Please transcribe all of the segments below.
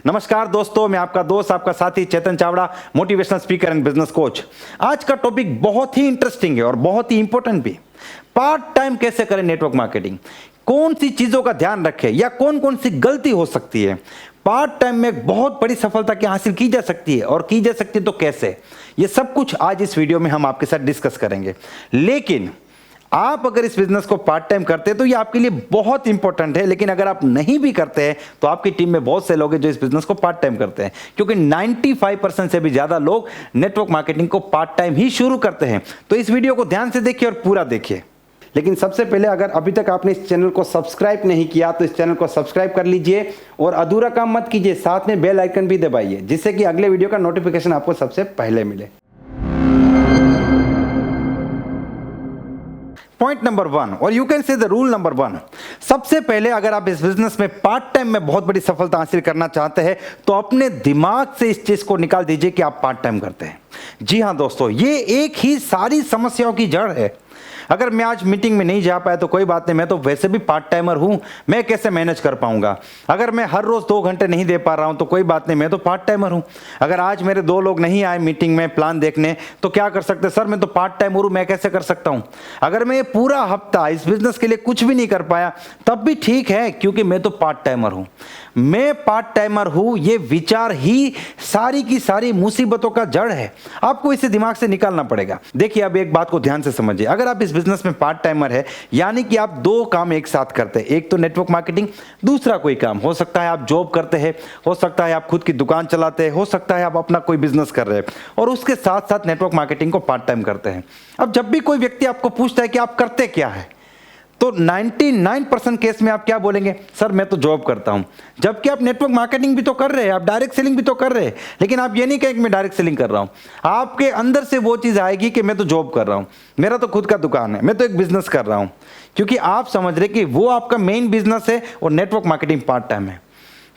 नमस्कार दोस्तों, मैं आपका दोस्त, आपका साथी Chetan Chavda, motivational speaker and business coach. आज का टॉपिक बहुत ही इंटरेस्टिंग है और बहुत ही इंपॉर्टेंट भी। पार्ट टाइम कैसे करें नेटवर्क मार्केटिंग, कौन सी चीजों का ध्यान रखें या कौन कौन सी गलती हो सकती है, पार्ट टाइम में बहुत बड़ी सफलता क्या हासिल की जा सकती है और की जा सकती है तो कैसे, ये सब कुछ आज इस वीडियो में हम आपके साथ डिस्कस करेंगे। लेकिन आप अगर इस बिजनेस को पार्ट टाइम करते हैं तो ये आपके लिए बहुत इंपॉर्टेंट है, लेकिन अगर आप नहीं भी करते हैं तो आपकी टीम में बहुत से लोग हैं जो इस बिजनेस को पार्ट टाइम करते हैं, क्योंकि 95% से भी ज्यादा लोग नेटवर्क मार्केटिंग को पार्ट टाइम ही शुरू करते हैं। तो इस वीडियो को ध्यान से देखिए और पूरा देखिए। लेकिन सबसे पहले अगर अभी तक आपने इस चैनल को सब्सक्राइब नहीं किया तो इस चैनल को सब्सक्राइब कर लीजिए और अधूरा काम मत कीजिए, साथ में बेल आइकन भी दबाइए जिससे कि अगले वीडियो का नोटिफिकेशन आपको सबसे पहले मिले। पॉइंट नंबर 1 और you can say the rule number 1। सबसे पहले अगर आप इस बिजनेस में पार्ट टाइम में बहुत बड़ी सफलता हासिल करना चाहते हैं तो अपने दिमाग से इस चीज को निकाल दीजिए कि आप पार्ट टाइम करते हैं। जी हां दोस्तों, ये एक ही सारी समस्याओं की जड़ है। अगर मैं आज मीटिंग में नहीं जा पाया तो कोई बात नहीं, मैं तो वैसे भी पार्ट टाइमर हूं, मैं कैसे मैनेज कर पाऊंगा। अगर मैं हर रोज 2 घंटे नहीं दे पा रहा हूं तो कोई बात नहीं, मैं तो पार्ट टाइमर हूं। अगर आज मेरे 2 लोग नहीं आए मीटिंग में प्लान देखने तो क्या कर सकते, सर मैं तो पार्ट टाइमर हूं, मैं कैसे कर सकता हूं। अगर मैं ये पूरा हफ्ता इस बिजनेस के लिए कुछ भी नहीं कर पाया तब भी ठीक है, क्योंकि मैं तो पार्ट टाइमर हूं। मैं पार्ट टाइमर हूं, ये विचार ही सारी की सारी मुसीबतों का जड़ है। आपको इसे दिमाग से निकालना पड़ेगा। देखिए, अब एक बात को ध्यान से समझिए। अगर आप इस बिजनेस में पार्ट टाइमर है, यानी कि आप 2 काम एक साथ करते हैं, एक तो नेटवर्क मार्केटिंग, दूसरा कोई काम। हो सकता है आप जॉब करते हैं, हो सकता है आप खुद की दुकान चलाते हैं, हो सकता है आप अपना कोई बिजनेस कर रहे हैं और उसके साथ साथ नेटवर्क मार्केटिंग को पार्ट टाइम करते हैं। अब जब भी कोई व्यक्ति आपको पूछता है कि आप करते क्या है, तो 99% केस में आप क्या बोलेंगे, सर मैं तो जॉब करता हूं। जबकि आप नेटवर्क मार्केटिंग भी तो कर रहे हैं, आप डायरेक्ट सेलिंग भी तो कर रहे हैं, लेकिन आप ये नहीं कहेंगे मैं डायरेक्ट सेलिंग कर रहा हूं। आपके अंदर से वो चीज आएगी कि मैं तो जॉब कर रहा हूं, मेरा तो खुद का दुकान है, मैं तो एक बिजनेस कर रहा हूं, क्योंकि आप समझ रहे कि वो आपका मेन बिजनेस है और नेटवर्क मार्केटिंग पार्ट टाइम है।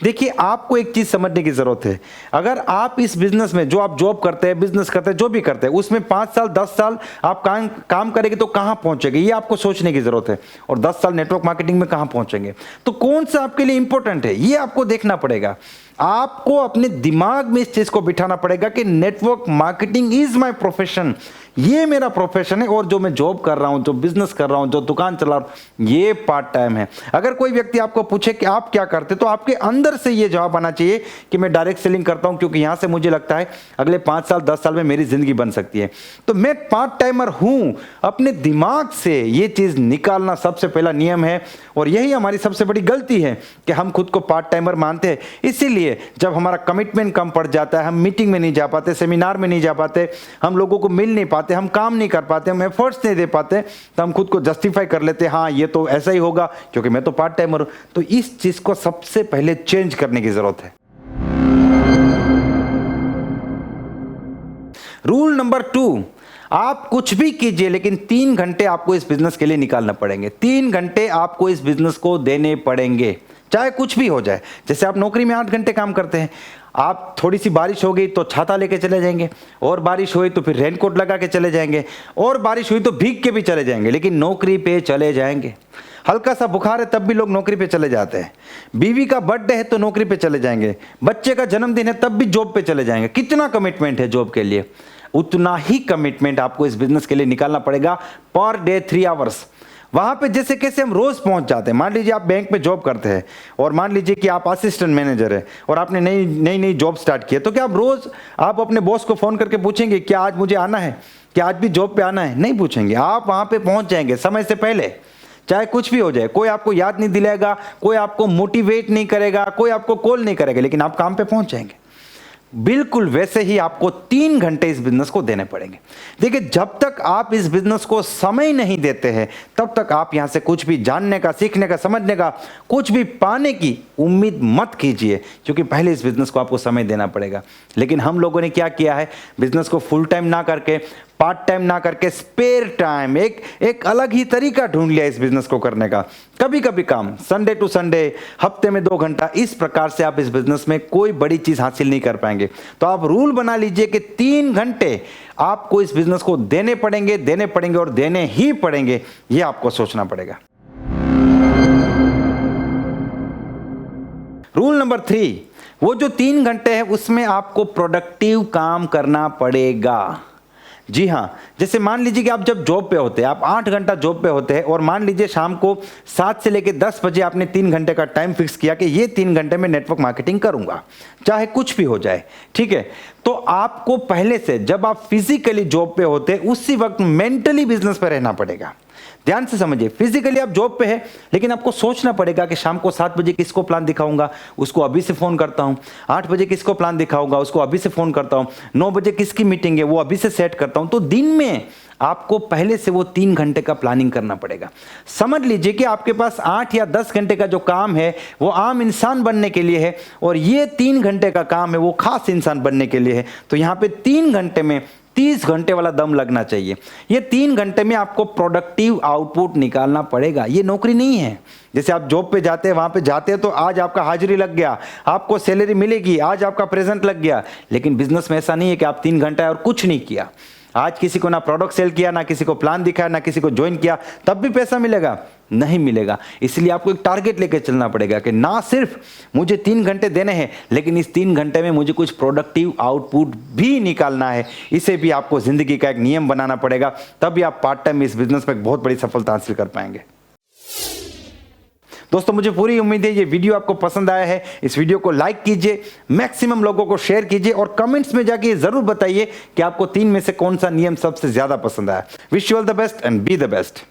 देखिए, आपको एक चीज समझने की जरूरत है। अगर आप इस बिजनेस में, जो आप जॉब करते हैं, बिजनेस करते हैं, जो भी करते हैं, उसमें 5 साल 10 साल आप काम करेंगे तो कहां पहुंचेंगे, ये आपको सोचने की जरूरत है। और 10 साल नेटवर्क मार्केटिंग में कहां पहुंचेंगे, तो कौन सा आपके लिए इंपॉर्टेंट है, ये आपको देखना पड़ेगा। आपको अपने दिमाग में इस चीज को बिठाना पड़ेगा कि network marketing is my profession, ये मेरा प्रोफेशन है, और जो मैं जॉब कर रहा हूं, जो बिजनेस कर रहा हूं, जो दुकान चला रहा हूं, ये पार्ट टाइम है। अगर कोई व्यक्ति आपको पूछे कि आप क्या करते, तो आपके अंदर से ये जवाब आना चाहिए कि मैं डायरेक्ट सेलिंग करता हूं, क्योंकि यहां से मुझे लगता है अगले 5 साल 10 साल में मेरी जिंदगी बन सकती है। तो मैं पार्ट टाइमर हूं। अपने दिमाग से ये चीज निकालना सबसे पहला नियम है, और यही हमारी सबसे बड़ी गलती है कि हम खुद को पार्ट टाइमर मानते हैं। इसीलिए जब हमारा कमिटमेंट कम पड़ जाता है, हम मीटिंग में नहीं जा पाते, सेमिनार में नहीं जा पाते, हम लोगों को मिल नहीं पाते, हम काम नहीं कर पाते, हम एफर्ट्स नहीं दे पाते, तो हम खुद को जस्टिफाई कर लेते हैं, हाँ ये तो ऐसा ही होगा क्योंकि मैं तो पार्ट टाइमर हूं। तो इस चीज को सबसे पहले चेंज करने की जरूरत है। रूल नंबर 2, आप कुछ भी कीजिए लेकिन 3 घंटे आपको इस बिजनेस के लिए निकालना पड़ेंगे। 3 घंटे आपको इस बिजनेस को देने पड़ेंगे, चाहे कुछ भी हो जाए। जैसे आप नौकरी में 8 घंटे काम करते हैं, आप थोड़ी सी बारिश हो गई तो छाता लेके चले जाएंगे, और बारिश हुई तो फिर रेनकोट लगा के चले जाएंगे, और बारिश हुई तो भीग के भी चले जाएंगे, लेकिन नौकरी पे चले जाएंगे। हल्का सा बुखार है तब भी लोग नौकरी पे चले जाते हैं, बीवी का बर्थडे है तो नौकरी पे चले जाएंगे, बच्चे का जन्मदिन है तब भी जॉब पे चले जाएंगे। कितना कमिटमेंट है जॉब के लिए, उतना ही कमिटमेंट आपको इस बिजनेस के लिए निकालना पड़ेगा। पर डे 3 आवर्स वहां पे जैसे कैसे हम रोज पहुंच जाते हैं। मान लीजिए आप बैंक में जॉब करते हैं और मान लीजिए कि आप असिस्टेंट मैनेजर है और आपने नई जॉब स्टार्ट की है, तो क्या आप रोज आप अपने बॉस को फोन करके पूछेंगे क्या आज मुझे आना है, क्या आज भी जॉब पे आना है? नहीं पूछेंगे। आप वहां पे पहुंच जाएंगे समय से पहले, चाहे कुछ भी हो जाए। कोई आपको याद नहीं दिलाएगा, कोई आपको मोटिवेट नहीं करेगा, कोई आपको कॉल नहीं करेगा, लेकिन आप काम पे पहुंच जाएंगे। बिल्कुल वैसे ही आपको 3 घंटे इस बिजनेस को देने पड़ेंगे। देखिए, जब तक आप इस बिजनेस को समय नहीं देते हैं तब तक आप यहां से कुछ भी जानने का, सीखने का, समझने का, कुछ भी पाने की उम्मीद मत कीजिए, क्योंकि पहले इस बिजनेस को आपको समय देना पड़ेगा। लेकिन हम लोगों ने क्या किया है, बिजनेस को फुल टाइम ना करके, पार्ट टाइम ना करके, स्पेयर टाइम, एक अलग ही तरीका ढूंढ लिया इस बिजनेस को करने का। कभी कभी काम, संडे टू संडे, हफ्ते में 2 घंटा, इस प्रकार से आप इस बिजनेस में कोई बड़ी चीज हासिल नहीं कर पाएंगे। तो आप रूल बना लीजिए कि 3 घंटे आपको इस बिजनेस को देने पड़ेंगे और देने ही पड़ेंगे। यह आपको सोचना पड़ेगा। रूल नंबर 3, वो जो 3 घंटे है उसमें आपको प्रोडक्टिव काम करना पड़ेगा। जी हाँ, जैसे मान लीजिए कि आप जब जॉब पे होते हैं, आप 8 घंटा जॉब पे होते हैं और मान लीजिए शाम को 7 से लेकर 10 बजे आपने 3 घंटे का टाइम फिक्स किया कि ये 3 घंटे में नेटवर्क मार्केटिंग करूंगा, चाहे कुछ भी हो जाए, ठीक है। तो आपको पहले से जब आप फिजिकली जॉब पे होते उसी वक्त मेंटली बिजनेस पे रहना पड़ेगा। ध्यान से समझिए, फिजिकली आप जॉब पे है लेकिन आपको सोचना पड़ेगा कि शाम को 7 बजे किसको प्लान दिखाऊंगा, उसको अभी से फोन करता हूं। 8 बजे किसको प्लान दिखाऊंगा, उसको अभी से फोन करता हूं। 9 बजे किसकी मीटिंग है, वो अभी से सेट करता हूं। तो दिन में आपको पहले से वो 3 घंटे का प्लानिंग करना पड़ेगा। समझ लीजिए कि आपके पास 8 या 10 घंटे का जो काम है वो आम इंसान बनने के लिए है और ये 3 घंटे का काम है वो खास इंसान बनने के लिए है। तो यहां पे 3 घंटे में 30 घंटे वाला दम लगना चाहिए। ये 3 घंटे में आपको प्रोडक्टिव आउटपुट निकालना पड़ेगा। ये नौकरी नहीं है, जैसे आप जॉब पे जाते हैं, वहां पे जाते हैं तो आज आपका हाजिरी लग गया, आपको सैलरी मिलेगी, आज आपका प्रेजेंट लग गया। लेकिन बिजनेस में ऐसा नहीं है कि आप 3 घंटा और कुछ नहीं किया, आज किसी को ना प्रोडक्ट सेल किया, ना किसी को प्लान दिखाया, ना किसी को ज्वाइन किया, तब भी पैसा मिलेगा? नहीं मिलेगा। इसलिए आपको एक टारगेट लेकर चलना पड़ेगा कि ना सिर्फ मुझे 3 घंटे देने हैं लेकिन इस 3 घंटे में मुझे कुछ प्रोडक्टिव आउटपुट भी निकालना है। इसे भी आपको जिंदगी का एक नियम बनाना पड़ेगा, तभी आप पार्ट टाइम इस बिजनेस में बहुत बड़ी सफलता हासिल कर पाएंगे। दोस्तों, मुझे पूरी उम्मीद है ये वीडियो आपको पसंद आया है। इस वीडियो को लाइक कीजिए, मैक्सिमम लोगों को शेयर कीजिए और कमेंट्स में जाके जरूर बताइए कि आपको 3 में से कौन सा नियम सबसे ज्यादा पसंद आया। Wish you all the best and be the best.